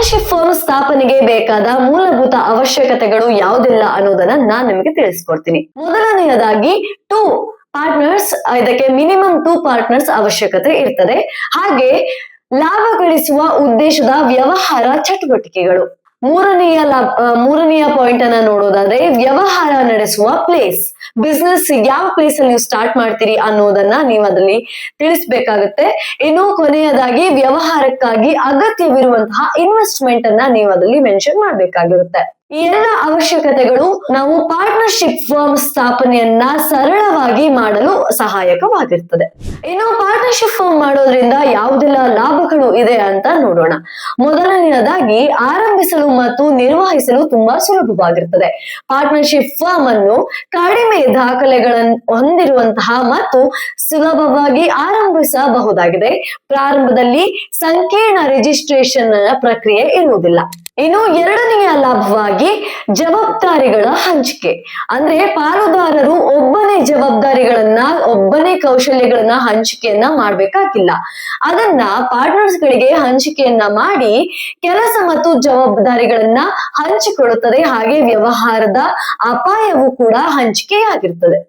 Partnership firm ಸ್ಥಾಪನೆಗೆ ಬೇಕಾದ ಮೂಲಭೂತ ಅವಶ್ಯಕತೆಗಳು ಯಾವುದೆಲ್ಲ ಅನ್ನೋದನ್ನ ನಾನ್ ನಿಮಗೆ ತಿಳಿಸ್ಕೊಡ್ತೀನಿ. ಮೊದಲನೆಯದಾಗಿ ಟೂ ಪಾರ್ಟ್ನರ್ಸ್, ಇದಕ್ಕೆ ಮಿನಿಮಮ್ 2 ಪಾರ್ಟ್ನರ್ಸ್ ಅವಶ್ಯಕತೆ ಇರ್ತದೆ. ಹಾಗೆ ಲಾಭ ಗಳಿಸುವ ಉದ್ದೇಶದ ವ್ಯವಹಾರ ಚಟುವಟಿಕೆಗಳು. ಮೂರನೆಯ ಪಾಯಿಂಟ್ ಅನ್ನ ನೋಡೋದಾದ್ರೆ ವ್ಯವಹಾರ ನಡೆಸುವ ಪ್ಲೇಸ್. ಬಿಸ್ನೆಸ್ ಯಾವ ಪ್ಲೇಸ್ ಅಲ್ಲಿ ನೀವು ಸ್ಟಾರ್ಟ್ ಮಾಡ್ತೀರಿ ಅನ್ನೋದನ್ನ ನೀವು ಅದರಲ್ಲಿ ತಿಳಿಸ್ಬೇಕಾಗುತ್ತೆ. ಇನ್ನು ಕೊನೆಯದಾಗಿ ವ್ಯವಹಾರಕ್ಕಾಗಿ ಅಗತ್ಯವಿರುವಂತಹ ಇನ್ವೆಸ್ಟ್ಮೆಂಟ್ ಅನ್ನ ನೀವು ಅದರಲ್ಲಿ ಮೆನ್ಷನ್ ಮಾಡ್ಬೇಕಾಗಿರುತ್ತೆ. ಈ ಎಲ್ಲ ಅವಶ್ಯಕತೆಗಳು ನಾವು ಪಾರ್ಟ್ನರ್ಶಿಪ್ ಫರ್ಮ್ ಸ್ಥಾಪನೆಯನ್ನ ಸರಳವಾಗಿ ಮಾಡಲು ಸಹಾಯಕವಾಗಿರ್ತದೆ. ಇನ್ನು ಪಾರ್ಟ್ನರ್ಶಿಪ್ ಫರ್ಮ್ ಮಾಡೋದ್ರಿಂದ ಯಾವುದೆಲ್ಲ ಲಾಭಗಳು ಇದೆ ಅಂತ ನೋಡೋಣ. ಮೊದಲನೆಯದಾಗಿ ಆರಂಭಿಸಲು ಮತ್ತು ನಿರ್ವಹಿಸಲು ತುಂಬಾ ಸುಲಭವಾಗಿರ್ತದೆ. ಪಾರ್ಟ್ನರ್ಶಿಪ್ ಫರ್ಮ್ ಅನ್ನು ಕಡಿಮೆ ದಾಖಲೆಗಳನ್ನು ಹೊಂದಿರುವಂತಹ ಮತ್ತು ಸುಲಭವಾಗಿ ಆರಂಭಿಸಬಹುದಾಗಿದೆ. ಪ್ರಾರಂಭದಲ್ಲಿ ಸಂಕೀರ್ಣ ರಿಜಿಸ್ಟ್ರೇಷನ್ ಪ್ರಕ್ರಿಯೆ ಇರುವುದಿಲ್ಲ. ಇನ್ನು ಎರಡನೆಯ ಲಾಭವಾಗಿ ಜವಾಬ್ದಾರಿಗಳ ಹಂಚಿಕೆ. ಅಂದ್ರೆ ಪಾಲುದಾರರು ಒಬ್ಬನೇ ಕೌಶಲ್ಯಗಳನ್ನ ಹಂಚಿಕೆಯನ್ನ ಮಾಡ್ಬೇಕಾಗಿಲ್ಲ. ಅದನ್ನ ಪಾರ್ಟ್ನರ್ಸ್ ಗಳಿಗೆ ಹಂಚಿಕೆಯನ್ನ ಮಾಡಿ ಕೆಲಸ ಮತ್ತು ಜವಾಬ್ದಾರಿಗಳನ್ನ ಹಂಚಿಕೊಳ್ಳುತ್ತದೆ. ಹಾಗೆ ವ್ಯವಹಾರದ ಅಪಾಯವು ಕೂಡ ಹಂಚಿಕೆಯಾಗಿರ್ತದೆ.